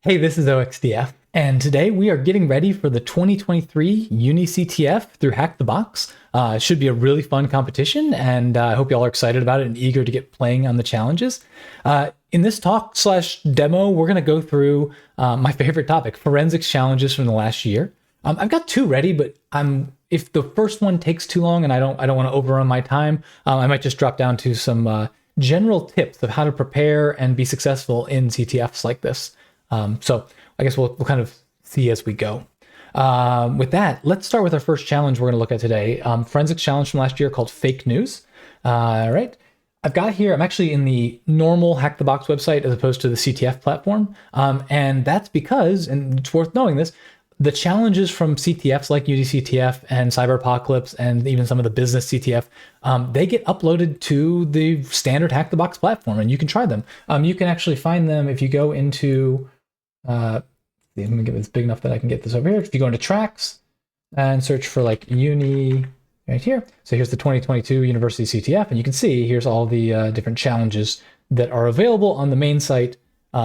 Hey, this is OXDF, and today we are getting ready for the 2023 Uni CTF through Hack the Box. It should be a really fun competition, and I hope y'all are excited about it and eager to get playing on the challenges. In this talk slash demo, we're going to go through my favorite topic, forensics challenges from the last year. I've got two ready, but if the first one takes too long and I don't want to overrun my time, I might just drop down to some general tips of how to prepare and be successful in CTFs like this. So I guess we'll kind of see as we go. With that, let's start with our first challenge we're going to look at today. Forensics challenge from last year called fake news. All right. I've got here, I'm actually in the normal Hack the Box website as opposed to the CTF platform. And that's because, and it's worth knowing this, the challenges from CTFs like UDCTF and Cyber Apocalypse and even some of the business CTF, they get uploaded to the standard Hack the Box platform and you can try them. You can actually find them if you go into, let me get this big enough that I can get this over here. If you go into tracks and search for like Uni right here. So here's the 2022 University CTF, and you can see here's all the different challenges that are available on the main site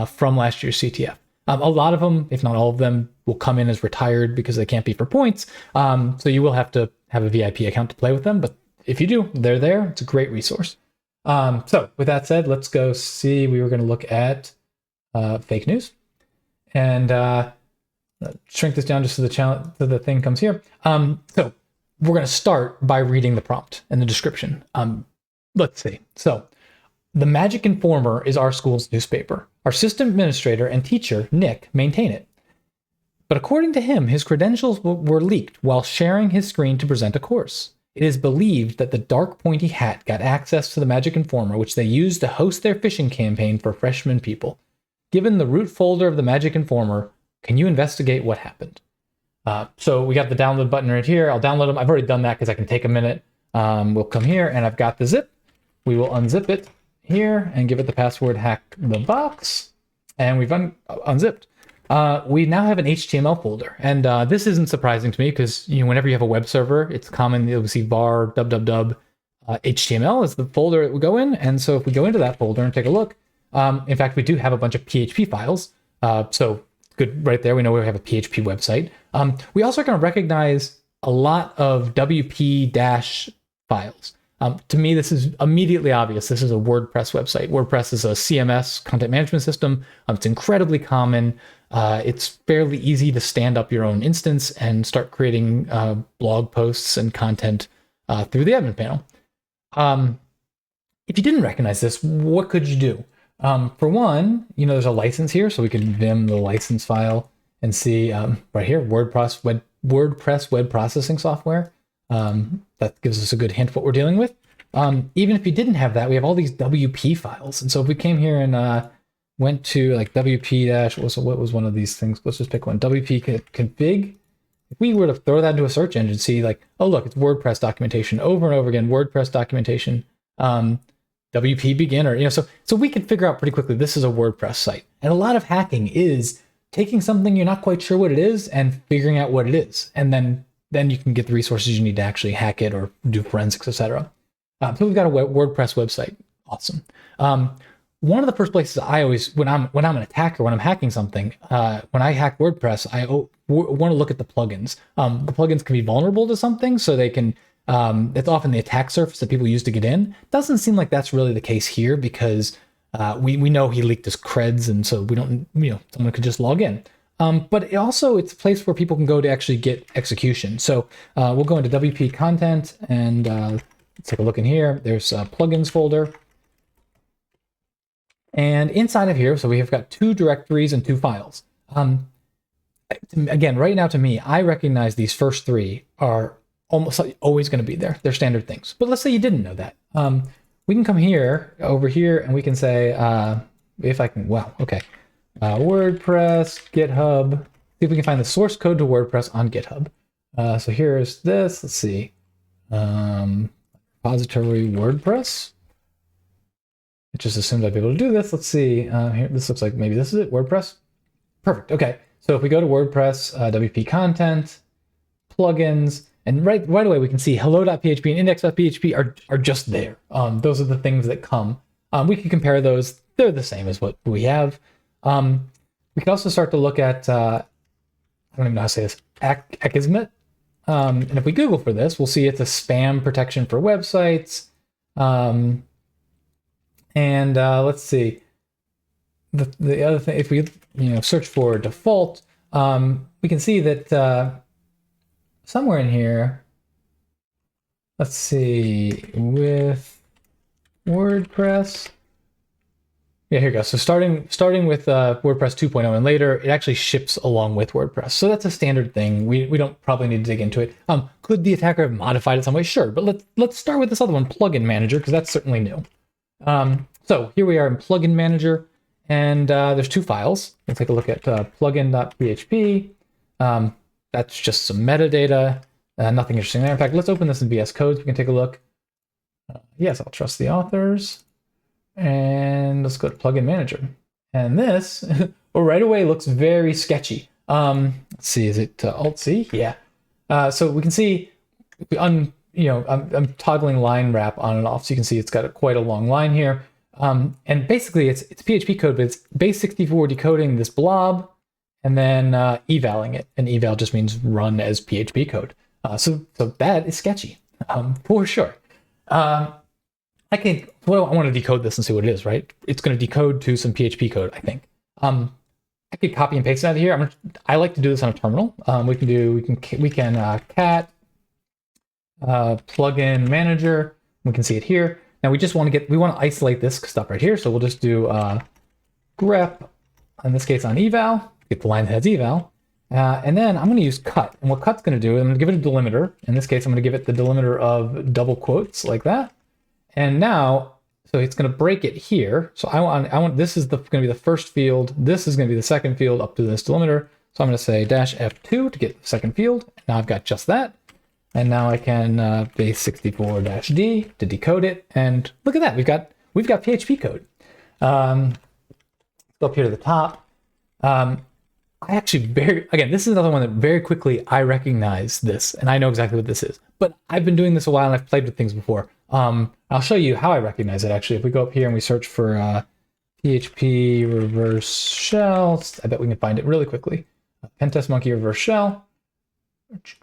from last year's CTF. A lot of them, if not all of them, will come in as retired because they can't be for points. So you will have to have a VIP account to play with them. But if you do, they're there. It's a great resource. So with that said, let's go see. We were going to look at fake news. And shrink this down just so the thing comes here. So we're going to start by reading the prompt and the description. Let's see. So the Magic Informer is our school's newspaper. Our system administrator and teacher, Nick, maintain it. But according to him, his credentials were leaked while sharing his screen to present a course. It is believed that the dark pointy hat got access to the Magic Informer, which they used to host their phishing campaign for freshman people. Given the root folder of the Magic Informer, can you investigate what happened? So we got the download button right here. I'll download them. I've already done that because I can take a minute. We'll come here and I've got the zip. We will unzip it here and give it the password hack the box. And we've unzipped. We now have an HTML folder. And this isn't surprising to me because whenever you have a web server, it's common you'll see var www HTML is the folder it will go in. And so if we go into that folder and take a look, in fact, we do have a bunch of PHP files. So good right there. We know we have a PHP website. We also are going to recognize a lot of WP- files. To me, this is immediately obvious. This is a WordPress website. WordPress is a CMS, content management system. It's incredibly common. It's fairly easy to stand up your own instance and start creating blog posts and content through the admin panel. If you didn't recognize this, what could you do? For one, there's a license here, so we can vim the license file and see right here, WordPress web processing software. That gives us a good hint what we're dealing with. Even if you didn't have that, we have all these WP files. And so if we came here and went to like WP- what was one of these things? Let's just pick one. WP config. If we were to throw that into a search engine, see like, oh, look, it's WordPress documentation over and over again, WordPress documentation. WP beginner, so we can figure out pretty quickly this is a WordPress site. And a lot of hacking is taking something you're not quite sure what it is and figuring out what it is. And then you can get the resources you need to actually hack it or do forensics, etc. So we've got a WordPress website. Awesome. One of the first places I always, when I'm an attacker, when I'm hacking something, when I hack WordPress, I want to look at the plugins. The plugins can be vulnerable to something, so they can. It's often the attack surface that people use to get in. Doesn't seem like that's really the case here because we know he leaked his creds, and so we don't, someone could just log in. But it's a place where people can go to actually get execution. So we'll go into WP content and let's take a look in here. There's a plugins folder. And inside of here, so we have got two directories and two files. Again, right now to me, I recognize these first three are almost always going to be there. They're standard things. But let's say you didn't know that. We can come over here, and we can say, if I can, wow, okay. WordPress, GitHub. See if we can find the source code to WordPress on GitHub. So here's this. Let's see. Repository WordPress. It just assumes I'd be able to do this. Let's see. Here, this looks like maybe this is it. WordPress. Perfect. Okay. So if we go to WordPress, WP content, plugins, and right away we can see hello.php and index.php are just there. Those are the things that come. We can compare those. They're the same as what we have. We can also start to look at, I don't even know how to say this, Akismet. And if we Google for this, we'll see it's a spam protection for websites. Let's see. The other thing, if we search for default, we can see that somewhere in here, let's see, with WordPress. Yeah, here we go. So starting with WordPress 2.0 and later, it actually ships along with WordPress. So that's a standard thing. We don't probably need to dig into it. Could the attacker have modified it some way? Sure, but let's start with this other one, Plugin Manager, because that's certainly new. So here we are in Plugin Manager, and there's two files. We'll take a look at plugin.php. That's just some metadata. Nothing interesting there. In fact, let's open this in VS Code so we can take a look. Yes, I'll trust the authors. And let's go to Plugin Manager. And this right away looks very sketchy. Let's see, is it Alt-C? Yeah. So we can see, I'm toggling line wrap on and off, so you can see it's got quite a long line here. And basically it's PHP code, but it's base64 decoding this blob and then evaling it. And eval just means run as PHP code. So that is sketchy, for sure. I want to decode this and see what it is, right? It's going to decode to some PHP code, I think. I could copy and paste it out of here. I like to do this on a terminal. We can cat plugin manager. We can see it here. Now we want to isolate this stuff right here. So we'll just do grep, in this case on eval, get the line that has eval. And then I'm going to use cut. And what cut's going to do is I'm going to give it a delimiter. In this case, I'm going to give it the delimiter of double quotes like that. And now, so it's going to break it here. So I want this is going to be the first field. This is going to be the second field up to this delimiter. So I'm going to say -F2 to get the second field. Now I've got just that. And now I can base64-D to decode it. And look at that. We've got PHP code. Go up here to the top. I actually again, this is another one that very quickly I recognize this, and I know exactly what this is. But I've been doing this a while and I've played with things before. I'll show you how I recognize it actually. If we go up here and we search for PHP reverse shell, I bet we can find it really quickly. Pentest monkey reverse shell,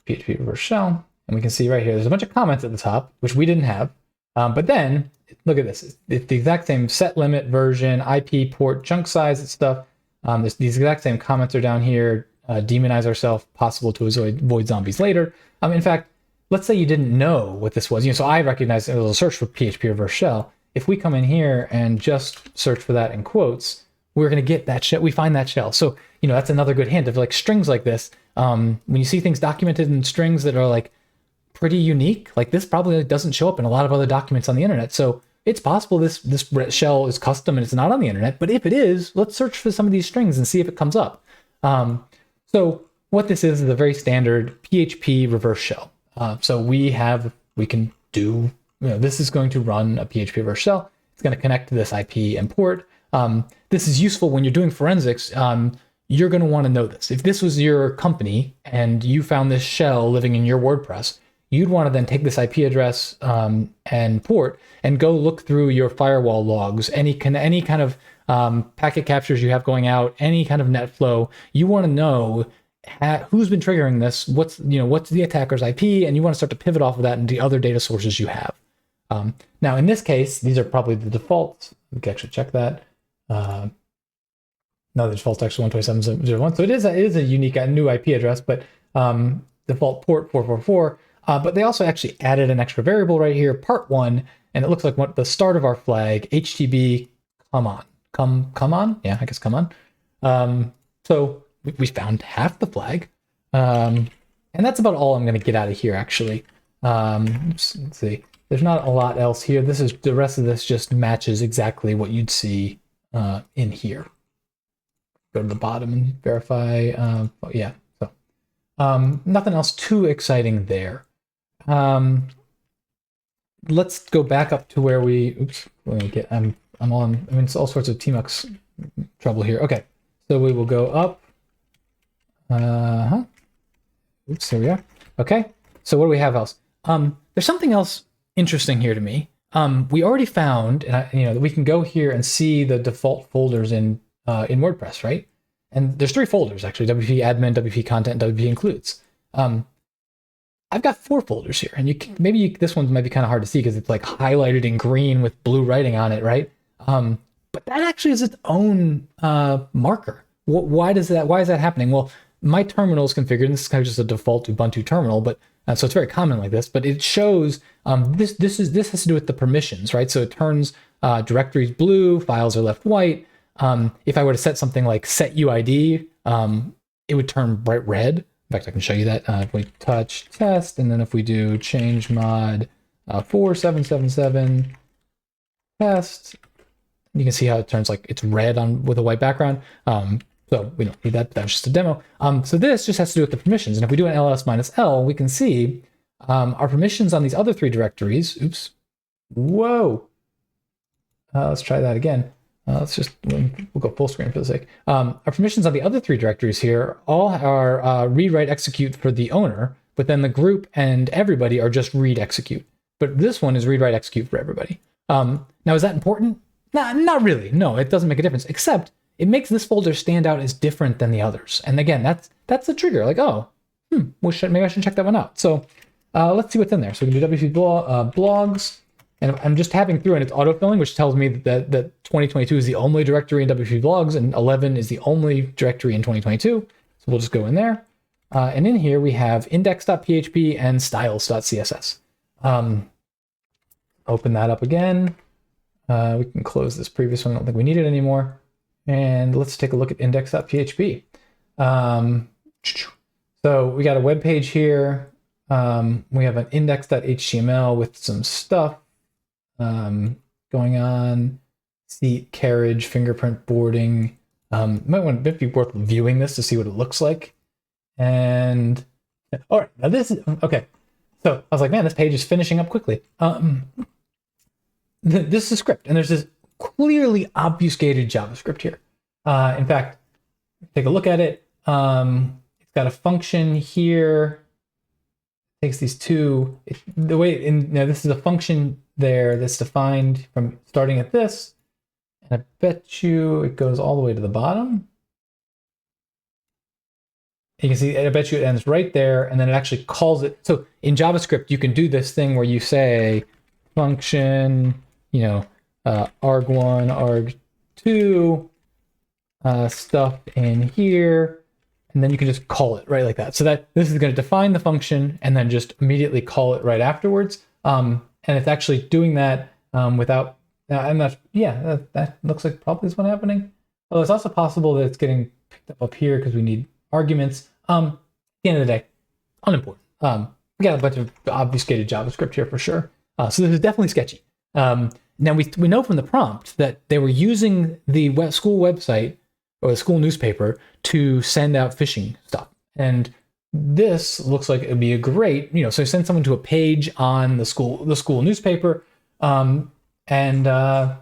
PHP reverse shell, and we can see right here, there's a bunch of comments at the top, which we didn't have. But then look at this. It's the exact same set limit, version, IP, port, chunk size and stuff. These exact same comments are down here. Demonize ourselves, possible to avoid zombies later. In fact, let's say you didn't know what this was. So I recognize it was a search for PHP reverse shell. If we come in here and just search for that in quotes, we're going to get that shell. We find that shell. So, that's another good hint of like strings like this. When you see things documented in strings that are like pretty unique, like this probably doesn't show up in a lot of other documents on the internet. So it's possible this shell is custom and it's not on the internet, but if it is, let's search for some of these strings and see if it comes up. So what this is a very standard PHP reverse shell. So we can do, this is going to run a PHP reverse shell. It's going to connect to this IP and port. This is useful when you're doing forensics. You're going to want to know this. If this was your company and you found this shell living in your WordPress, you'd want to then take this IP address and port and go look through your firewall logs, any kind of packet captures you have going out, any kind of net flow. You want to know who's been triggering this, what's the attacker's IP, and you want to start to pivot off of that into other data sources you have. Now, in this case, these are probably the defaults. We can actually check that. No, the default actually 127.0.1. So it is a unique new IP address, but default port 444. But they also actually added an extra variable right here, part1, and it looks like the start of our flag, HTTP, come on. Yeah, I guess come on. So we found half the flag. And that's about all I'm going to get out of here, actually. Let's see. There's not a lot else here. The rest of this just matches exactly what you'd see in here. Go to the bottom and verify. Yeah. So nothing else too exciting there. Let's go back up to where I'm in all sorts of tmux trouble here. Okay, so we will go up. Oops, here we are. Okay, so what do we have else? There's something else interesting here to me. We already found, that we can go here and see the default folders in WordPress, right? And there's 3 folders actually: WP admin, WP content, WP includes. I've got 4 folders here, and this one might be kind of hard to see because it's like highlighted in green with blue writing on it, right? But that actually is its own marker. Why is that happening? Well, my terminal is configured, and this is kind of just a default Ubuntu terminal, but so it's very common like this. But it shows this has to do with the permissions, right? So it turns directories blue, files are left white. If I were to set something like set UID, it would turn bright red. In fact, I can show you that. If we touch test, and then if we do change mod 4777 test, you can see how it turns like it's red with a white background. So we don't need that. That's just a demo. So this just has to do with the permissions. And if we do an ls-l, we can see our permissions on these other 3 directories. Oops. Whoa. Let's try that again. We'll go full screen for the sake. Our permissions on the other 3 directories here all are read, write, execute for the owner, but then the group and everybody are just read, execute. But this one is read, write, execute for everybody. Now, is that important? Nah, not really. No, it doesn't make a difference, except it makes this folder stand out as different than the others. And again, that's the trigger. Like, oh, maybe I should check that one out. So let's see what's in there. So we can do WP blogs. And I'm just tabbing through, and it's autofilling, which tells me that 2022 is the only directory in WP blogs, and 11 is the only directory in 2022. So we'll just go in there. And in here, we have index.php and styles.css. Open that up again. We can close this previous one. I don't think we need it anymore. And let's take a look at index.php. So we got a web page here. We have an index.html with some stuff going on. Seat, carriage, fingerprint boarding. Might be worth viewing this to see what it looks like. And all right, now this is okay. So I was like, man, this page is finishing up quickly. This is a script, and there's this clearly obfuscated JavaScript here. In fact, take a look at it. It's got a function here. It takes these 2. This is a function there that's defined from starting at this, and I bet you it goes all the way to the bottom. You can see, I bet you it ends right there, and then it actually calls it. So in JavaScript, you can do this thing where you say function, arg1, arg2, stuff in here, and then you can just call it right like that. So that this is going to define the function and then just immediately call it right afterwards. And it's actually doing that without. I'm not. Yeah, that looks like probably is what's happening. Well, it's also possible that it's getting picked up here because we need arguments. At the end of the day, unimportant. We got a bunch of obfuscated JavaScript here for sure. So this is definitely sketchy. Now we know from the prompt that they were using the school website or the school newspaper to send out phishing stuff. And this looks like it'd be a great, so send someone to a page on the school newspaper, and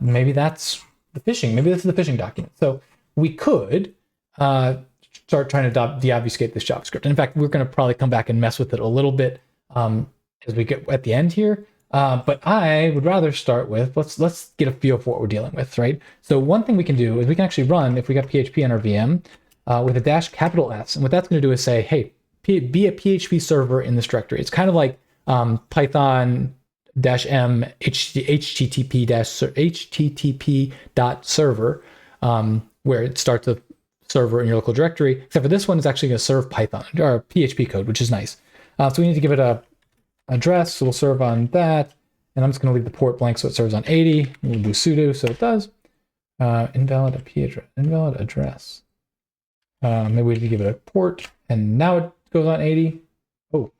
maybe that's the phishing. Maybe this is the phishing document. So we could start trying to deobfuscate this JavaScript. And in fact, we're going to probably come back and mess with it a little bit as we get at the end here. But I would rather start with let's get a feel for what we're dealing with, right? So one thing we can do is we can actually run, if we got PHP on our VM, with a -S. And what that's going to do is say, hey, be a PHP server in this directory. It's kind of like Python -m http.server, where it starts a server in your local directory. Except for this one, it's actually going to serve Python or PHP code, which is nice. So we need to give it a address, so we'll serve on that. And I'm just going to leave the port blank so it serves on 80. We'll do sudo so it does. Invalid address. Maybe we need to give it a port, and now it goes on 80. Oh.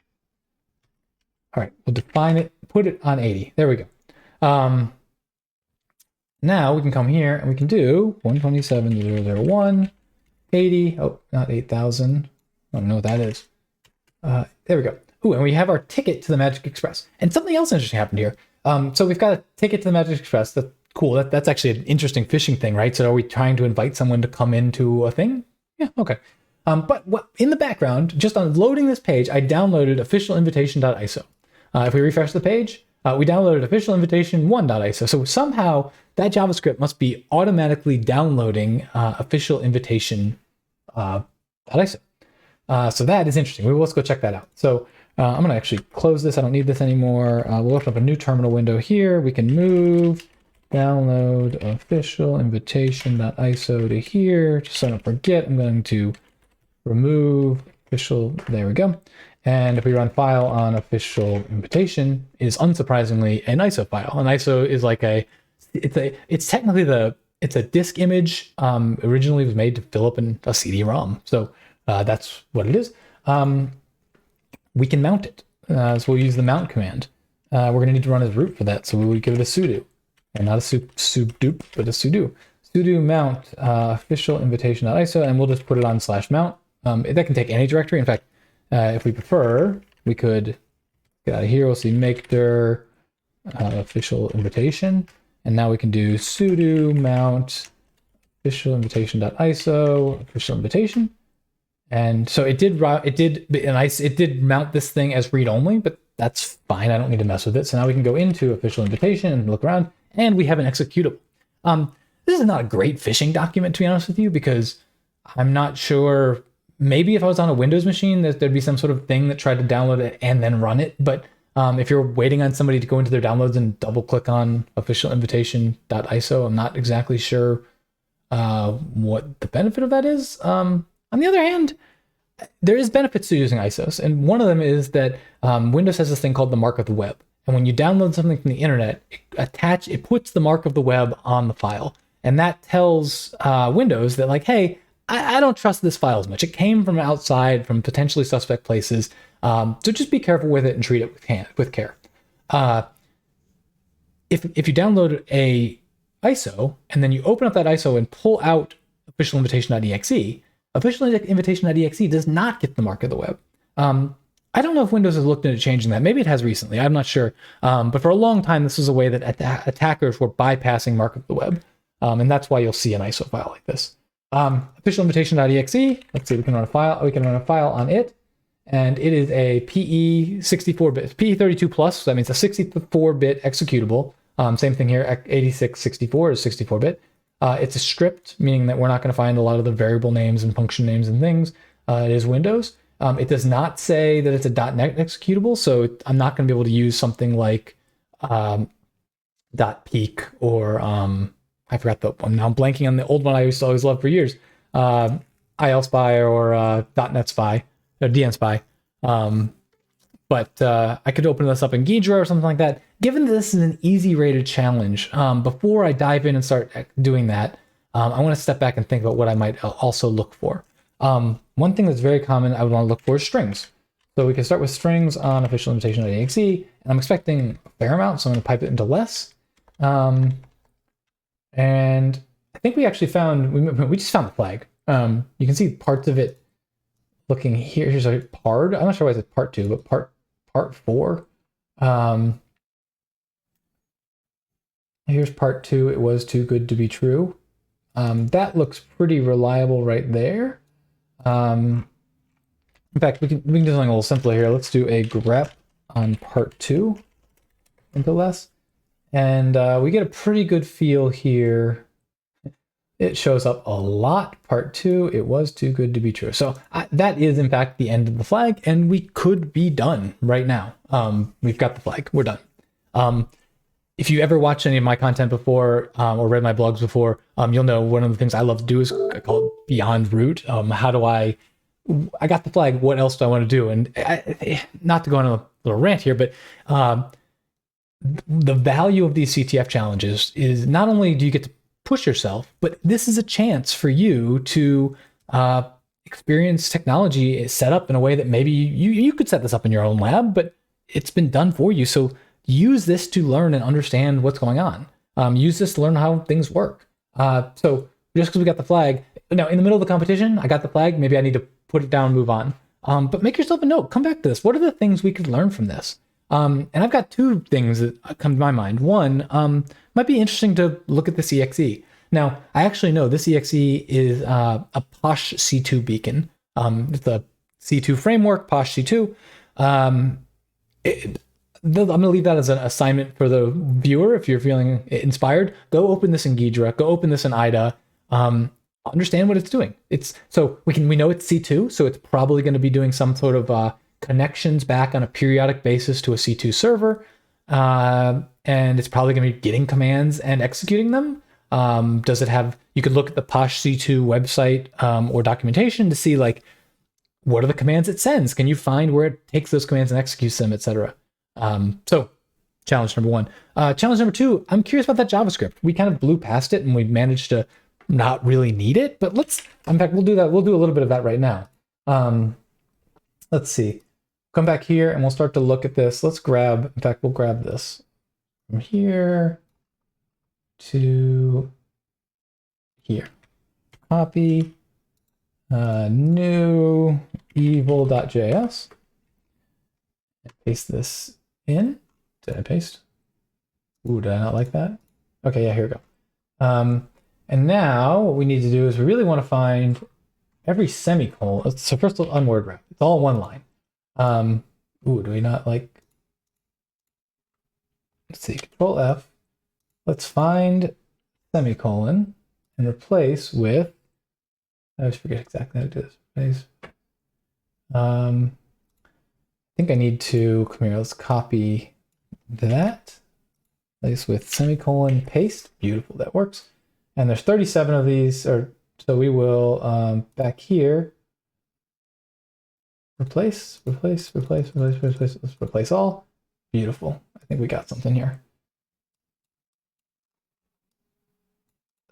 All right, we'll define it, put it on 80. There we go. Now we can come here and we can do 127.0.0.1, 80. Oh, not 8,000. I don't know what that is. There we go. Ooh, and we have our ticket to the Magic Express. And something else interesting happened here. So we've got a ticket to the Magic Express. That's cool. That's actually an interesting phishing thing, right? So are we trying to invite someone to come into a thing? Yeah, okay. But in the background, just on loading this page, I downloaded officialinvitation.iso. If we refresh the page, we downloaded officialinvitation1.iso. So somehow that JavaScript must be automatically downloading official invitation .iso. So that is interesting. Let's go check that out. So I'm going to actually close this. I don't need this anymore. We'll open up a new terminal window here. We can move download official invitation.iso to here. Just so I don't forget, I'm going to remove official. There we go. And if we run file on official invitation, it is unsurprisingly an ISO file. An ISO is like it's technically it's a disk image. Originally was made to fill up a CD-ROM. So that's what it is. We can mount it. So we'll use the mount command. We're going to need to run as root for that. So we'll give it a sudo, and not a sudo, but a sudo. Sudo mount official invitation.iso, and we'll just put it on /mount. That can take any directory. In fact, if we prefer, we could get out of here. We'll see make dir official invitation, and now we can do sudo mount official invitation.iso official invitation. And so it did mount this thing as read only, but that's fine. I don't need to mess with it. So now we can go into official invitation and look around, and we have an executable. This is not a great phishing document, to be honest with you, because I'm not sure. Maybe if I was on a Windows machine, there'd be some sort of thing that tried to download it and then run it. But if you're waiting on somebody to go into their downloads and double click on official invitation.iso, I'm not exactly sure what the benefit of that is. On the other hand, there is benefits to using ISOs, and one of them is that Windows has this thing called the mark of the web. And when you download something from the internet, it puts the mark of the web on the file, and that tells Windows that, like, hey, I don't trust this file as much. It came from outside, from potentially suspect places, so just be careful with it and treat it with care. If you download a ISO and then you open up that ISO and pull out official invitation.exe, official invitation.exe does not get the mark of the web. I don't know if Windows has looked into changing that. Maybe it has recently. I'm not sure. But for a long time, this was a way that attackers were bypassing mark of the web. And that's why you'll see an ISO file like this. Official invitation.exe. Let's see, we can run a file. We can run a file on it. And it is a PE 64-bit, PE 32 plus. So that means a 64-bit executable. Same thing here. 8664 is 64-bit. It's a script, meaning that we're not going to find a lot of the variable names and function names and things. It is Windows. It does not say that it's a .NET executable, so I'm not going to be able to use something like .peak or I forgot the one. Now I'm blanking on the old one I used to always love for years. ILSpy or .NET Spy or DN Spy. But I could open this up in Ghidra or something like that. Given that this is an easy rated challenge, before I dive in and start doing that, I want to step back and think about what I might also look for. One thing that's very common I would want to look for is strings. So we can start with strings on official invitation.exe, and I'm expecting a fair amount, so I'm going to pipe it into less. And I think we actually found, we just found the flag. You can see parts of it looking here. Here's a PARD. I'm not sure why it's part 2, but part 4. Here's part 2. It was too good to be true. That looks pretty reliable right there. In fact, we can do something a little simpler here. Let's do a grep on part 2 into less. And we get a pretty good feel here. It shows up a lot. Part 2, it was too good to be true. So that is, in fact, the end of the flag, and we could be done right now. We've got the flag. We're done. If you ever watched any of my content before or read my blogs before, you'll know one of the things I love to do is called Beyond Root. How do I got the flag. What else do I want to do? And not to go on a little rant here, but the value of these CTF challenges is not only do you get to push yourself, but this is a chance for you to experience technology set up in a way that maybe you could set this up in your own lab, but it's been done for you. So use this to learn and understand what's going on. Use this to learn how things work. So just because we got the flag, now in the middle of the competition, I got the flag, maybe I need to put it down and move on. But make yourself a note, come back to this. What are the things we could learn from this? And I've got two things that come to my mind. One, might be interesting to look at this EXE. Now, I actually know this EXE is a Posh C2 beacon. It's a C2 framework, Posh C2. I'm going to leave that as an assignment for the viewer. If you're feeling inspired, go open this in Ghidra, go open this in IDA. understand what it's doing. We know it's C2, so it's probably going to be doing some sort of connections back on a periodic basis to a C2 server, and it's probably going to be getting commands and executing them. Does it have? You could look at the Posh C2 website or documentation to see like what are the commands it sends. Can you find where it takes those commands and executes them, etc. So challenge number one. Challenge number two, I'm curious about that JavaScript. We kind of blew past it and we managed to not really need it, but in fact, we'll do that. We'll do a little bit of that right now. Let's see. Come back here and we'll start to look at this. We'll grab this from here to here. Copy, new evil.js. Paste this in. Did I paste? Ooh, did I not like that? Okay, yeah, here we go. And now what we need to do is we really want to find every semicolon. So first on word wrap. It's all one line. Ooh, do we not like? Let's see, Control F. Let's find semicolon and replace with, I always forget exactly how to do this. Replace. I think I need to, come here, let's copy that. Place with semicolon, paste. Beautiful, that works. And there's 37 of these, so we will, back here, replace, let's replace all. Beautiful, I think we got something here.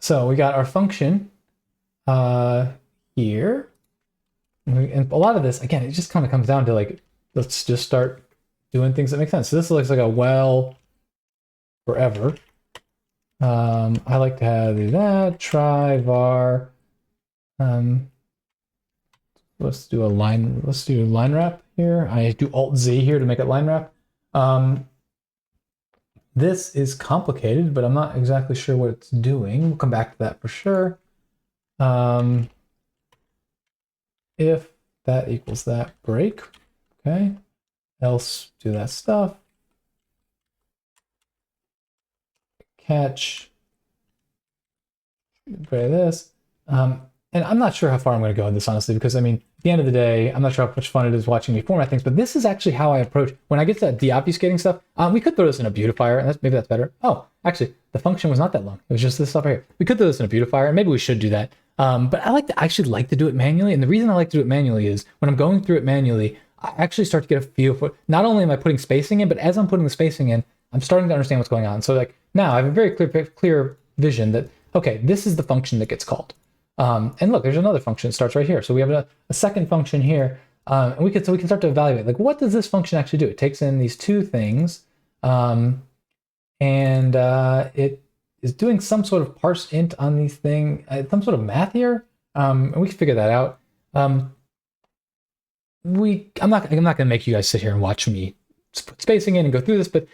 So we got our function here. And a lot of this, again, it just kind of comes down to like, let's just start doing things that make sense. So this looks like a well forever. I like to do that, try var. Let's do line wrap here. I do Alt Z here to make it line wrap. This is complicated, but I'm not exactly sure what it's doing. We'll come back to that for sure. If that equals that, break. Okay. Else do that stuff. Catch. Try this. And I'm not sure how far I'm going to go in this, honestly, because I mean, at the end of the day, I'm not sure how much fun it is watching me format things, but this is actually how I approach when I get to that deobfuscating stuff. We could throw this in a beautifier, and maybe that's better. Oh, actually, the function was not that long. It was just this stuff right here. We could throw this in a beautifier, and maybe we should do that. But I actually like to do it manually, and the reason I like to do it manually is when I'm going through it manually, I actually start to get a feel for, not only am I putting spacing in, but as I'm putting the spacing in, I'm starting to understand what's going on. So like now I have a very clear vision that, okay, this is the function that gets called. And look, there's another function that starts right here. So we have a second function here, and we can start to evaluate, like, what does this function actually do? It takes in these two things, and it is doing some sort of parse int on these things, some sort of math here, and we can figure that out. I'm not going to make you guys sit here and watch me put spacing in and go through this, but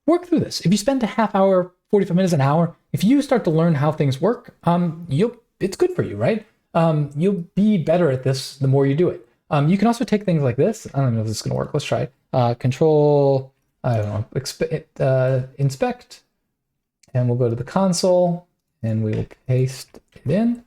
work through this. If you spend a half hour, 45 minutes, an hour, if you start to learn how things work, it's good for you, right? You'll be better at this the more you do it. You can also take things like this. I don't know if this is going to work. Let's try it. Control, I don't know, inspect, and we'll go to the console, and we will paste it in.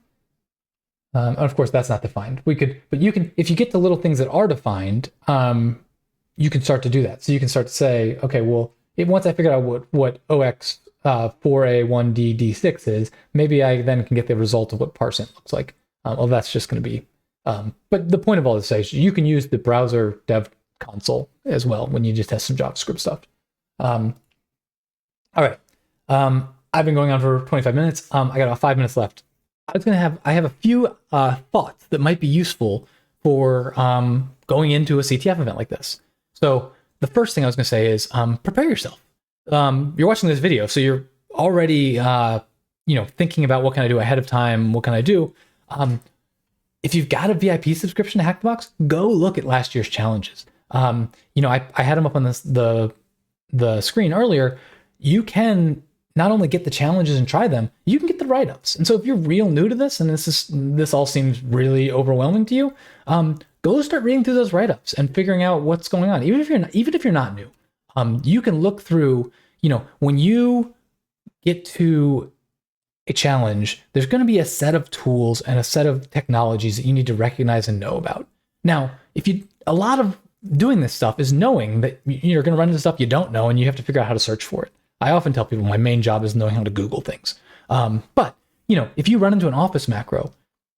And of course, that's not defined. But you can, if you get the little things that are defined, you can start to do that. So you can start to say, okay, well, once I figure out what OX 4A1D6 is, maybe I then can get the result of what parseInt looks like. Well, that's just going to be, but the point of all this is you can use the browser dev console as well when you just test some JavaScript stuff. All right. I've been going on for 25 minutes. I got about 5 minutes left. I have a few thoughts that might be useful for going into a CTF event like this. So the first thing I was going to say is prepare yourself. You're watching this video, so you're already thinking about what can I do ahead of time, what can I do. If you've got a VIP subscription to Hack the Box, go look at last year's challenges. I had them up on the screen earlier. You can not only get the challenges and try them, you can get the write-ups. And so if you're real new to this and this all seems really overwhelming to you, go start reading through those write-ups and figuring out what's going on. Even if you're not new, you can look through, when you get to a challenge, there's going to be a set of tools and a set of technologies that you need to recognize and know about. Now, a lot of doing this stuff is knowing that you're going to run into stuff you don't know and you have to figure out how to search for it. I often tell people my main job is knowing how to Google things. But if you run into an Office macro,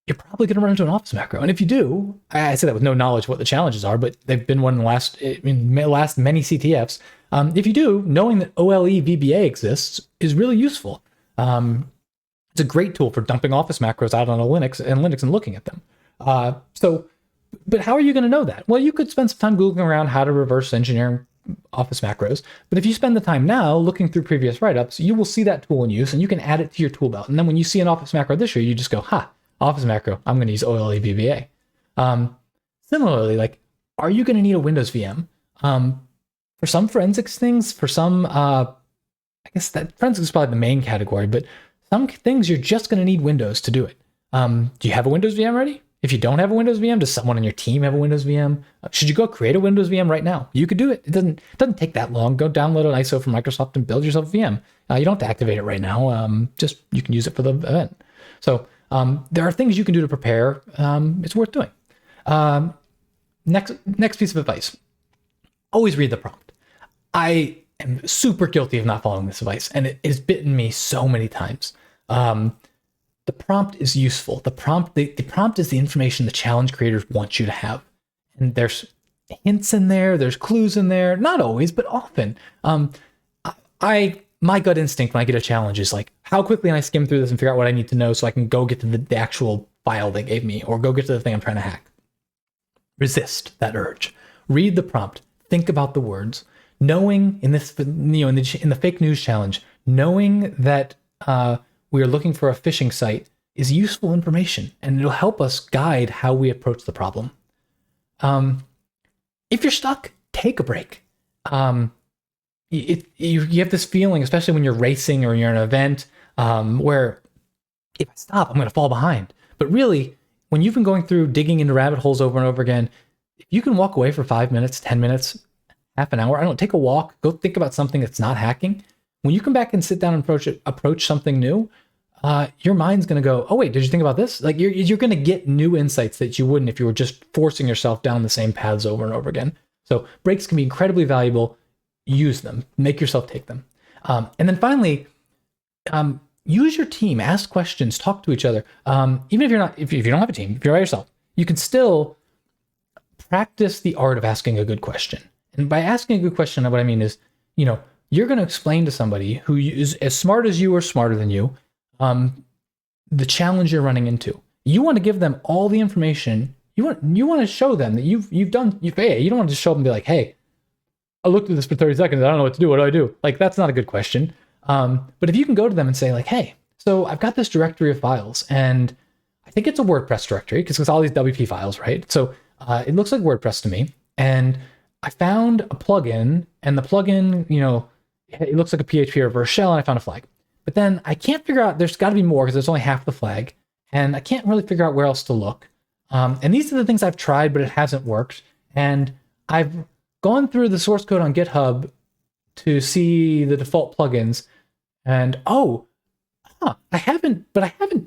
you're probably going to run into an Office macro. And if you do, I say that with no knowledge of what the challenges are, but they've been one in the last many CTFs. If you do, knowing that OLE VBA exists is really useful. It's a great tool for dumping Office macros out on a Linux and looking at them. But how are you going to know that? Well, you could spend some time Googling around how to reverse engineer Office macros. But if you spend the time now looking through previous write-ups, you will see that tool in use and you can add it to your tool belt. And then when you see an Office macro this year, you just go, Office macro, I'm going to use OLE VBA. Similarly, are you going to need a Windows VM? For some forensics things, for some, I guess that forensics is probably the main category, but some things you're just going to need Windows to do it. Do you have a Windows VM ready? If you don't have a Windows VM, does someone on your team have a Windows VM? Should you go create a Windows VM right now? You could do it. It doesn't take that long. Go download an ISO from Microsoft and build yourself a VM. You don't have to activate it right now. Just you can use it for the event. So there are things you can do to prepare. It's worth doing. Next piece of advice. Always read the prompt. I am super guilty of not following this advice, and it has bitten me so many times. The prompt is useful. The prompt is the information the challenge creators want you to have. And there's hints in there, there's clues in there, not always, but often. My gut instinct when I get a challenge is how quickly can I skim through this and figure out what I need to know so I can go get to the actual file they gave me or go get to the thing I'm trying to hack. Resist that urge. Read the prompt. Think about the words. Knowing in this, in the fake news challenge, knowing that we are looking for a phishing site is useful information, and it'll help us guide how we approach the problem. If you're stuck, take a break. You have this feeling, especially when you're racing or you're in an event, where if I stop, I'm going to fall behind. But really, when you've been going through digging into rabbit holes over and over again, if you can walk away for 5 minutes, 10 minutes, half an hour, take a walk, go think about something that's not hacking. When you come back and sit down and approach something new, your mind's going to go, oh wait, did you think about this? You're going to get new insights that you wouldn't if you were just forcing yourself down the same paths over and over again. So breaks can be incredibly valuable. Use them. Make yourself take them. And then finally, use your team. Ask questions. Talk to each other. Even if you don't have a team, if you're by yourself, you can still practice the art of asking a good question. And by asking a good question, what I mean is, you're going to explain to somebody who is as smart as you or smarter than you, the challenge you're running into. You want to give them all the information. You want to show them that you've done. You don't want to just show them and be like, hey, I looked at this for 30 seconds. I don't know what to do. What do I do? That's not a good question. But if you can go to them and say hey, so I've got this directory of files and I think it's a WordPress directory because it's all these WP files, right? So it looks like WordPress to me. And I found a plugin and the plugin, it looks like a PHP reverse shell and I found a flag. But then I can't figure out, there's got to be more because there's only half the flag. And I can't really figure out where else to look. And these are the things I've tried, but it hasn't worked. And I've gone through the source code on GitHub to see the default plugins. And I haven't,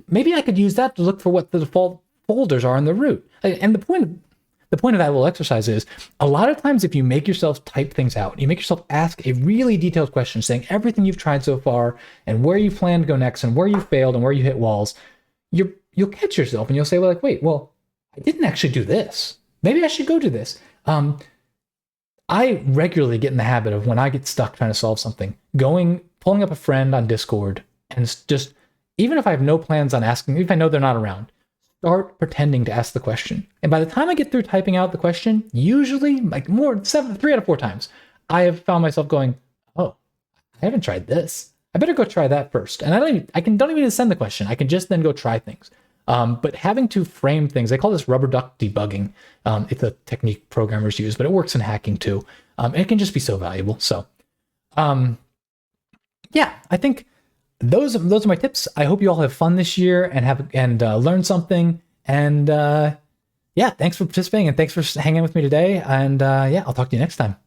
maybe I could use that to look for what the default folders are in the root. And the point of that little exercise is a lot of times if you make yourself type things out, you make yourself ask a really detailed question saying everything you've tried so far and where you plan to go next and where you failed and where you hit walls, you'll catch yourself and you'll say, I didn't actually do this. Maybe I should go do this. I regularly get in the habit of when I get stuck trying to solve something, pulling up a friend on Discord and just, even if I have no plans on asking, if I know they're not around, start pretending to ask the question. And by the time I get through typing out the question, usually 3 out of 4 times, I have found myself going, oh, I haven't tried this. I better go try that first. And don't even need to send the question. I can just then go try things. But having to frame things, they call this rubber duck debugging. It's a technique programmers use, but it works in hacking too. And it can just be so valuable. So, I think those are my tips. I hope you all have fun this year and learn something. And thanks for participating and thanks for hanging with me today. And I'll talk to you next time.